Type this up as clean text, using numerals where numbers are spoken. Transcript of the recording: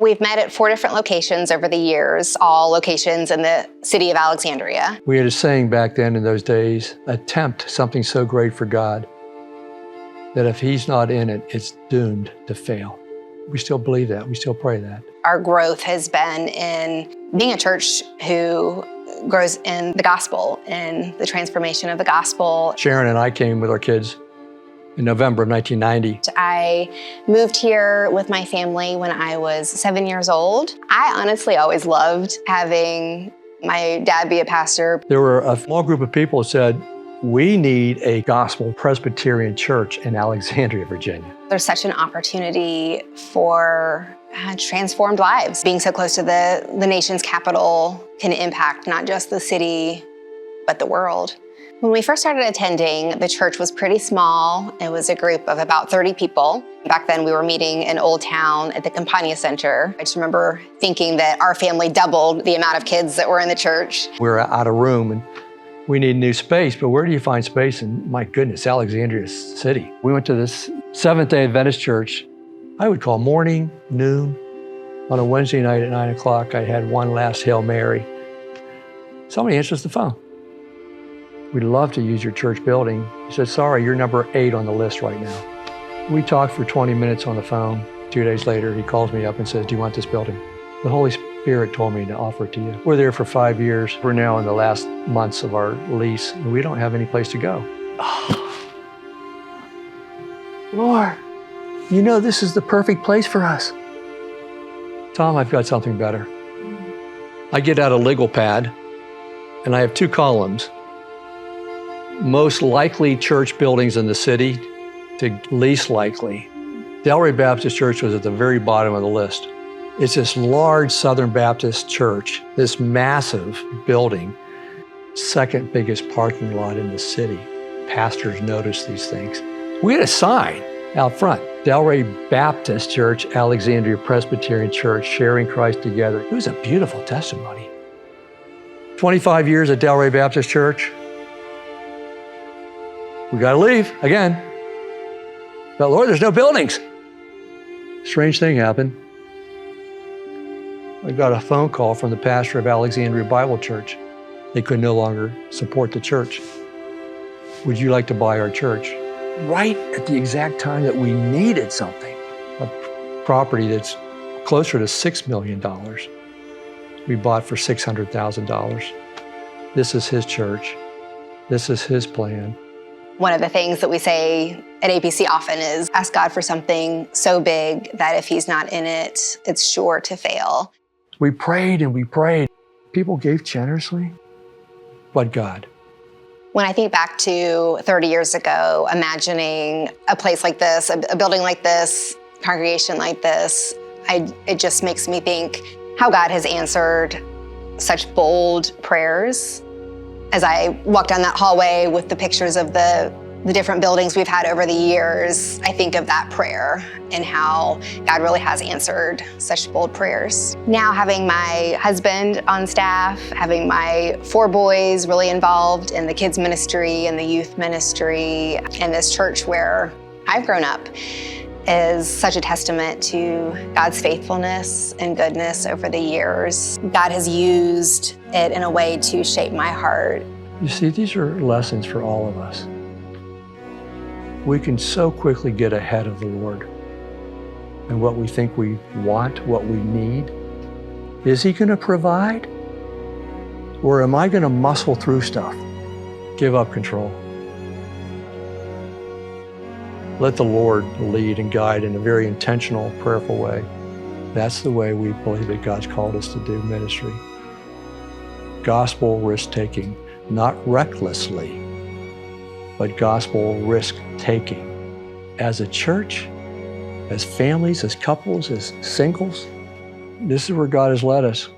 We've met at 4 different locations over the years, all locations in the city of Alexandria. We had a saying back then in those days, attempt something so great for God that if He's not in it, it's doomed to fail. We still believe that. We still pray that. Our growth has been in being a church who grows in the gospel and the transformation of the gospel. Sharon and I came with our kids in November of 1990. I moved here with my family when I was 7 years old. I honestly always loved having my dad be a pastor. There were a small group of people who said, we need a gospel Presbyterian church in Alexandria, Virginia. There's such an opportunity for transformed lives. Being so close to the nation's capital can impact not just the city, but the world. When we first started attending, the church was pretty small. It was a group of about 30 people. Back then, we were meeting in Old Town at the Campania Center. I just remember thinking that our family doubled the amount of kids that were in the church. We were out of room and we need new space, but where do you find space in, my goodness, Alexandria City? We went to this Seventh-day Adventist church, I would call morning, noon. On a Wednesday night at 9 o'clock, I had one last Hail Mary. Somebody answers the phone. We'd love to use your church building. He said, sorry, you're number 8 on the list right now. We talked for 20 minutes on the phone. 2 days later, he calls me up and says, do you want this building? The Holy Spirit told me to offer it to you. We're there for 5 years. We're now in the last months of our lease, and we don't have any place to go. Oh. Lord, you know this is the perfect place for us. Tom, I've got something better. I get out a legal pad, and I have 2 columns. Most likely church buildings in the city to least likely. Delray Baptist Church was at the very bottom of the list. It's this large Southern Baptist church, this massive building, second biggest parking lot in the city. Pastors notice these things. We had a sign out front, Delray Baptist Church, Alexandria Presbyterian Church, sharing Christ together. It was a beautiful testimony. 25 years at Delray Baptist Church. We got to leave again. But Lord, there's no buildings. Strange thing happened. I got a phone call from the pastor of Alexandria Bible Church. They could no longer support the church. Would you like to buy our church? Right at the exact time that we needed something. A property that's closer to $6 million. We bought for $600,000. This is his church. This is his plan. One of the things that we say at APC often is ask God for something so big that if He's not in it, it's sure to fail. We prayed and we prayed. People gave generously, but God. When I think back to 30 years ago, imagining a place like this, a building like this, congregation like this, it just makes me think how God has answered such bold prayers. As I walk down that hallway with the pictures of the different buildings we've had over the years, I think of that prayer and how God really has answered such bold prayers. Now having my husband on staff, having my 4 boys really involved in the kids ministry and the youth ministry and this church where I've grown up is such a testament to God's faithfulness and goodness over the years. God has used it in a way to shape my heart. You see, these are lessons for all of us. We can so quickly get ahead of the Lord and what we think we want, what we need. Is He going to provide? Or am I going to muscle through stuff? Give up control. Let the Lord lead and guide in a very intentional, prayerful way. That's the way we believe that God's called us to do ministry. Gospel risk-taking, not recklessly, but gospel risk-taking. As a church, as families, as couples, as singles, this is where God has led us.